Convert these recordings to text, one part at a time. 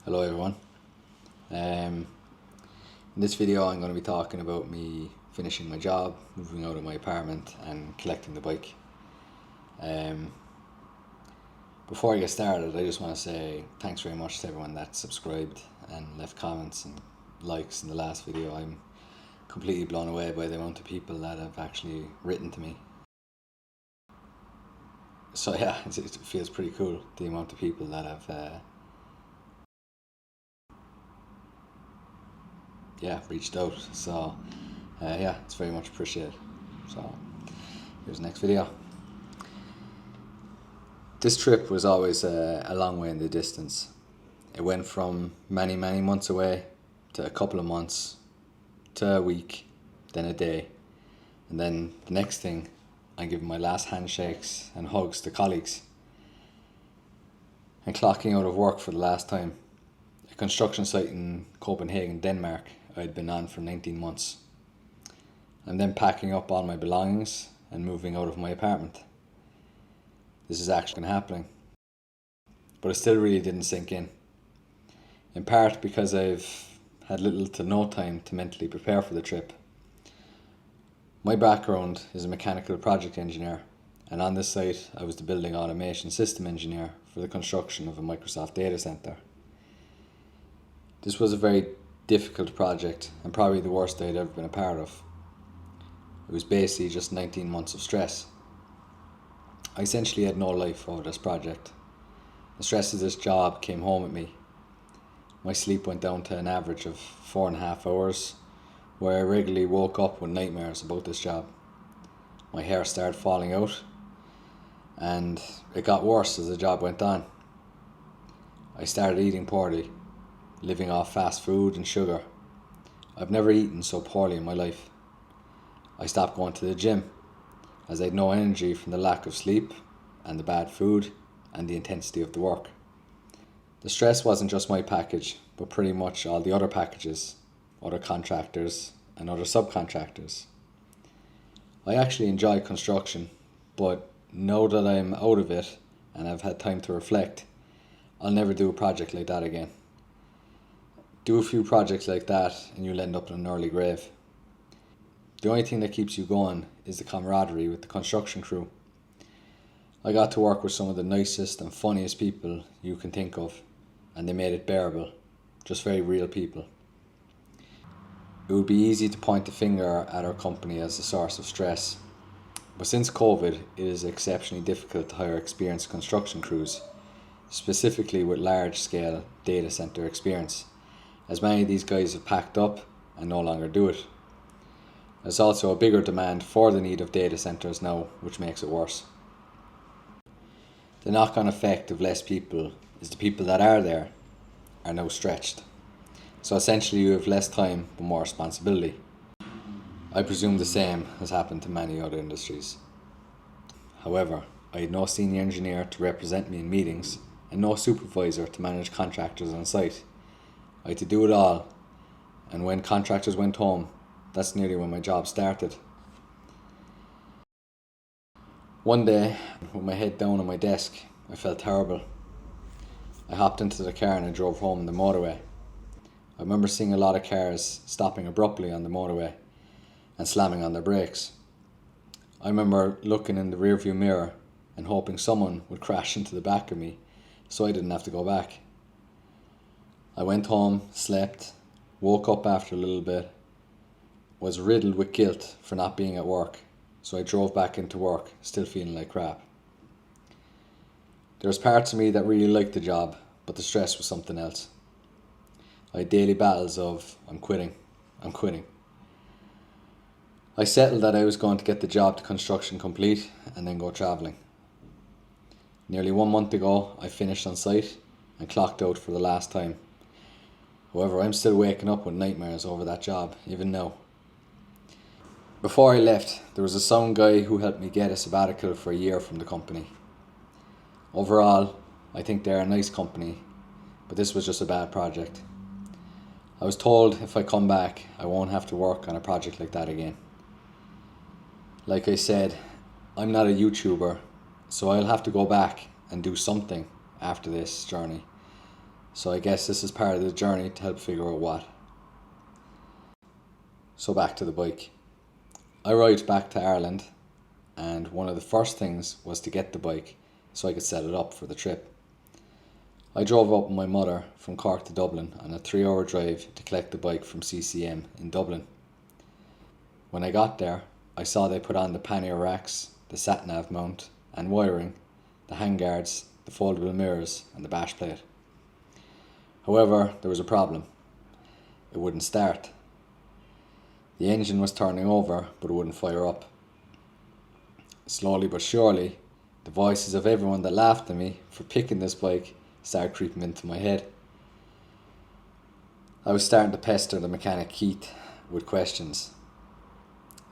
Hello everyone. In this video I'm going to be talking about me finishing my job, moving out of my apartment and collecting the bike. Before I get started, I just want to say thanks very much to everyone that subscribed and left comments and likes in the last video. I'm completely blown away by the amount of people that have actually written to me. So yeah, it feels pretty cool, the amount of people that have reached out. So it's very much appreciated. So here's the next video. This trip was always a long way in the distance. It went from many months away to a couple of months to a week, then a day, and then the next thing I'm giving my last handshakes and hugs to colleagues and clocking out of work for the last time. A construction site in Copenhagen, Denmark, I'd been on for 19 months. I'm then packing up all my belongings and moving out of my apartment. This is actually happening, but it still really didn't sink in part because I've had little to no time to mentally prepare for the trip. My background is a mechanical project engineer, and on this site I was the building automation system engineer for the construction of a Microsoft data center. This was a very difficult project and probably the worst I'd ever been a part of. It was basically just 19 months of stress. I essentially had no life over this project. The stress of this job came home at me. My sleep went down to an average of 4.5 hours, where I regularly woke up with nightmares about this job. My hair started falling out, and it got worse as the job went on. I started eating poorly, living off fast food and sugar. I've never eaten so poorly in my life. I stopped going to the gym, as I had no energy from the lack of sleep and the bad food and the intensity of the work. The stress wasn't just my package, but pretty much all the other packages, other contractors and other subcontractors. I actually enjoy construction, but now that I'm out of it and I've had time to reflect, I'll never do a project like that again. Do a few projects like that and you'll end up in an early grave. The only thing that keeps you going is the camaraderie with the construction crew. I got to work with some of the nicest and funniest people you can think of, and they made it bearable, just very real people. It would be easy to point the finger at our company as a source of stress, but since COVID, it is exceptionally difficult to hire experienced construction crews, specifically with large-scale data center experience, as many of these guys have packed up and no longer do it. There's also a bigger demand for the need of data centers now, which makes it worse. The knock-on effect of less people is the people that are there are now stretched. So essentially you have less time but more responsibility. I presume the same has happened to many other industries. However, I had no senior engineer to represent me in meetings and no supervisor to manage contractors on site. I had to do it all, and when contractors went home, that's nearly when my job started. One day, with my head down on my desk, I felt terrible. I hopped into the car and I drove home on the motorway. I remember seeing a lot of cars stopping abruptly on the motorway and slamming on their brakes. I remember looking in the rearview mirror and hoping someone would crash into the back of me so I didn't have to go back. I went home, slept, woke up after a little bit, was riddled with guilt for not being at work, so I drove back into work, still feeling like crap. There was parts of me that really liked the job, but the stress was something else. I had daily battles of, I'm quitting. I settled that I was going to get the job to construction complete and then go travelling. Nearly 1 month ago, I finished on site and clocked out for the last time. However, I'm still waking up with nightmares over that job, even now. Before I left, there was a sound guy who helped me get a sabbatical for a year from the company. Overall, I think they're a nice company, but this was just a bad project. I was told if I come back, I won't have to work on a project like that again. Like I said, I'm not a YouTuber, so I'll have to go back and do something after this journey. So I guess this is part of the journey to help figure out what. So back to the bike. I arrived back to Ireland, and one of the first things was to get the bike so I could set it up for the trip. I drove up with my mother from Cork to Dublin on a 3-hour drive to collect the bike from CCM in Dublin. When I got there, I saw they put on the pannier racks, the sat-nav mount and wiring, the handguards, the foldable mirrors and the bash plate. However, there was a problem. It wouldn't start. The engine was turning over, but it wouldn't fire up. Slowly but surely, the voices of everyone that laughed at me for picking this bike started creeping into my head. I was starting to pester the mechanic Keith with questions.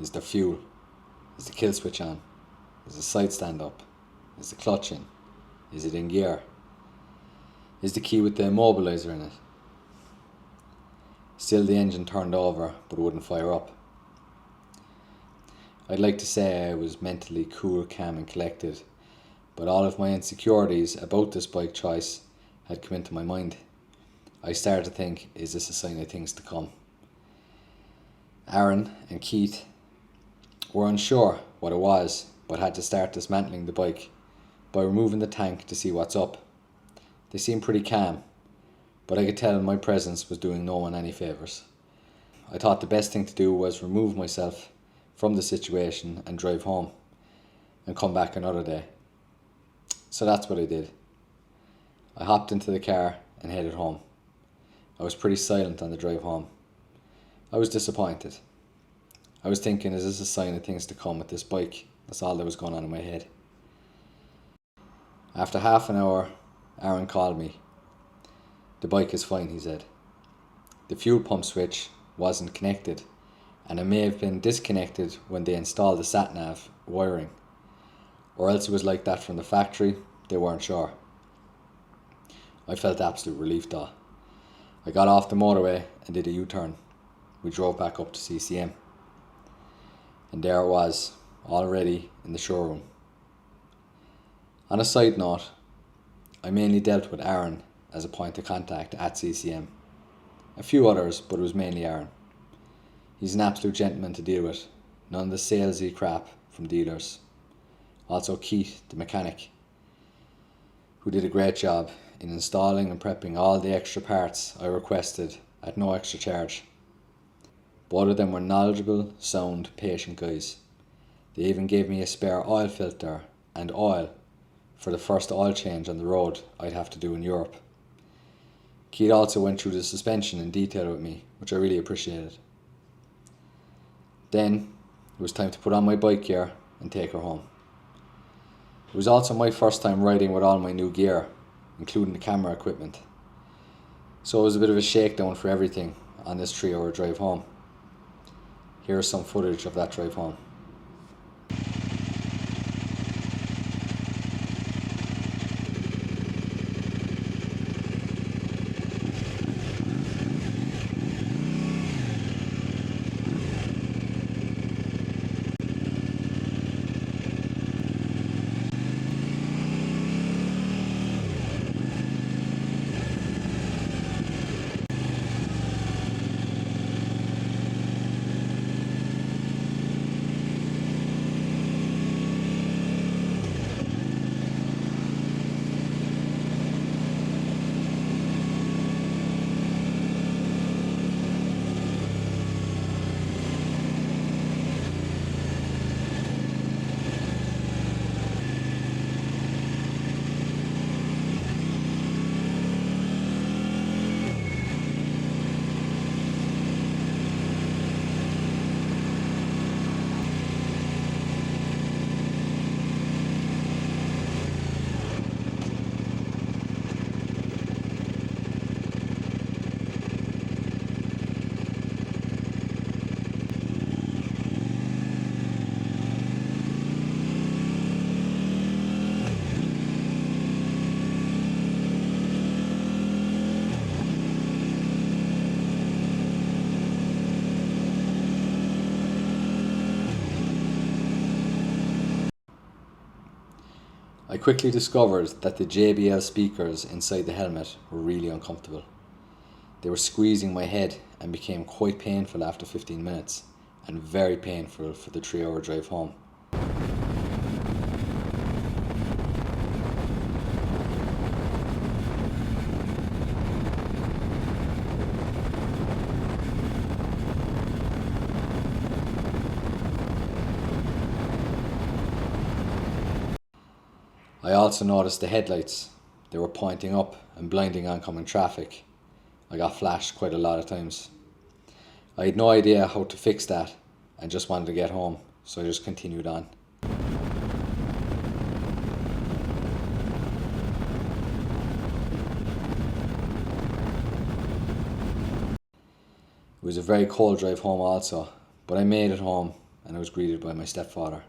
Is there fuel? Is the kill switch on? Is the sight stand up? Is the clutch in? Is it in gear? Is the key with the immobiliser in it? Still the engine turned over, but it wouldn't fire up. I'd like to say I was mentally cool, calm and collected, but all of my insecurities about this bike choice had come into my mind. I started to think, is this a sign of things to come? Aaron and Keith were unsure what it was, but had to start dismantling the bike by removing the tank to see what's up. They seemed pretty calm, but I could tell my presence was doing no one any favours. I thought the best thing to do was remove myself from the situation and drive home and come back another day. So that's what I did. I hopped into the car and headed home. I was pretty silent on the drive home. I was disappointed. I was thinking, is this a sign of things to come with this bike? That's all that was going on in my head. After half an hour, Aaron called me. The bike is fine, he said. The fuel pump switch wasn't connected, and it may have been disconnected when they installed the sat-nav wiring, or else it was like that from the factory. They weren't sure. I felt absolute relief though. I got off the motorway and did a U-turn. We drove back up to CCM, and there it was, already in the showroom. On a side note, I mainly dealt with Aaron as a point of contact at CCM. A few others, but it was mainly Aaron. He's an absolute gentleman to deal with, none of the salesy crap from dealers. Also Keith, the mechanic, who did a great job in installing and prepping all the extra parts I requested at no extra charge. Both of them were knowledgeable, sound, patient guys. They even gave me a spare oil filter and oil for the first oil change on the road I'd have to do in Europe. Keith also went through the suspension in detail with me, which I really appreciated. Then it was time to put on my bike gear and take her home. It was also my first time riding with all my new gear, including the camera equipment. So it was a bit of a shakedown for everything on this 3-hour drive home. Here's some footage of that drive home. I quickly discovered that the JBL speakers inside the helmet were really uncomfortable. They were squeezing my head and became quite painful after 15 minutes, and very painful for the 3-hour drive home. I also noticed the headlights. They were pointing up and blinding oncoming traffic. I got flashed quite a lot of times. I had no idea how to fix that and just wanted to get home, so I just continued on. It was a very cold drive home also, but I made it home and I was greeted by my stepfather.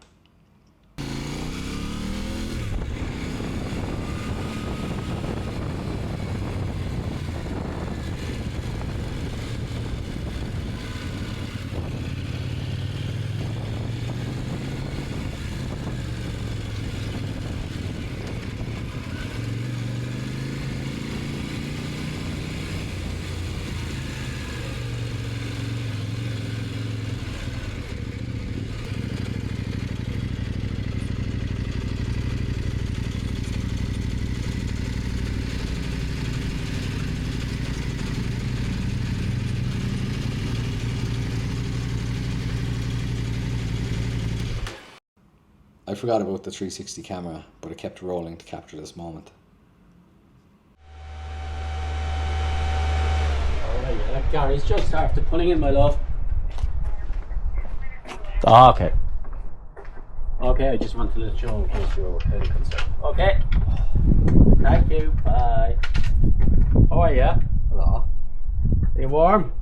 I forgot about the 360 camera, but it kept rolling to capture this moment. Alright, yeah, Gary's just after pulling in, my love. Oh, okay. Okay, I just wanted to let you know in case you were very concerned. Okay. Thank you, bye. How are you? Hello. Are you warm?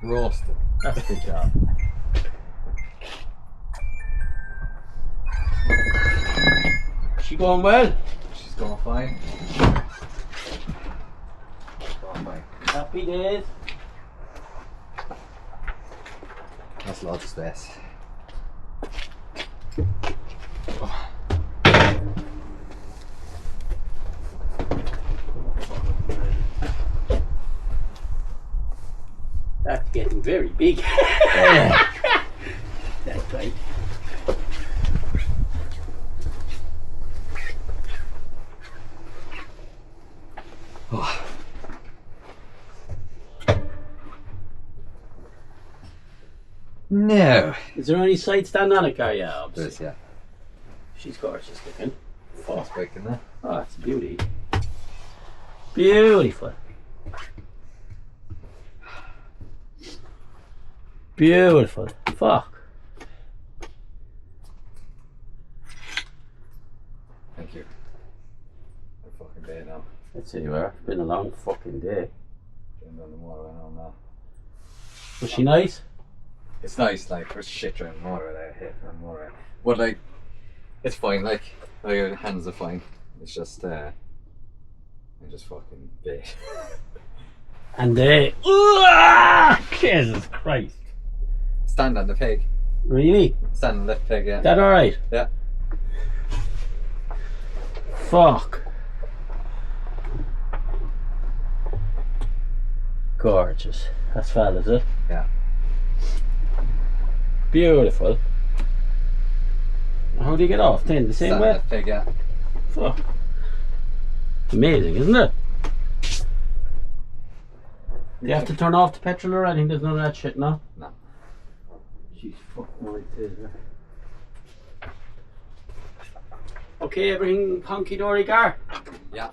Roasted. That's a good job. She going well? She's going fine. Going fine. Happy days. That's lots of space. That's getting very big. That's right. Oh. No. Is there any side stand on it, Gary? Yeah, obviously. There is, yeah. She's gorgeous looking. That's big in there. Oh, it's a beauty. Beautiful. Beautiful. Fuck. Thank you. I'm fucking day now. That's it, you are. It's been a long fucking day. Getting on the motor and all that. Was she nice? It's nice, like, there's shit around the motor that I hate around the motor. But, like, it's fine, like your hands are fine. It's just, I just fucking bait. And they. Jesus Christ. Stand on the peg. Really? Stand on the peg, yeah. That alright? Yeah. Fuck. Gorgeous. That's fat, is it? Yeah. Beautiful. How do you get off then? The same Stand way? on the peg, yeah. Fuck. Amazing, isn't it? Do you have to turn off the petrol or anything? There's none of that shit, no? No. She's fucking right there. Okay, everything honky dory, Gar? Yeah.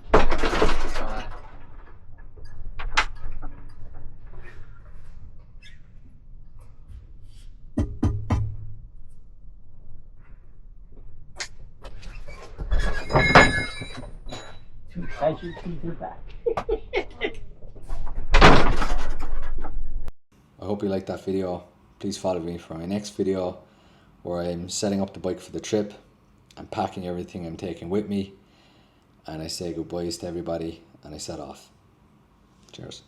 Two casualties in back. I hope you liked that video. Please follow me for my next video where I'm setting up the bike for the trip. I'm packing everything I'm taking with me, and I say goodbyes to everybody and I set off. Cheers.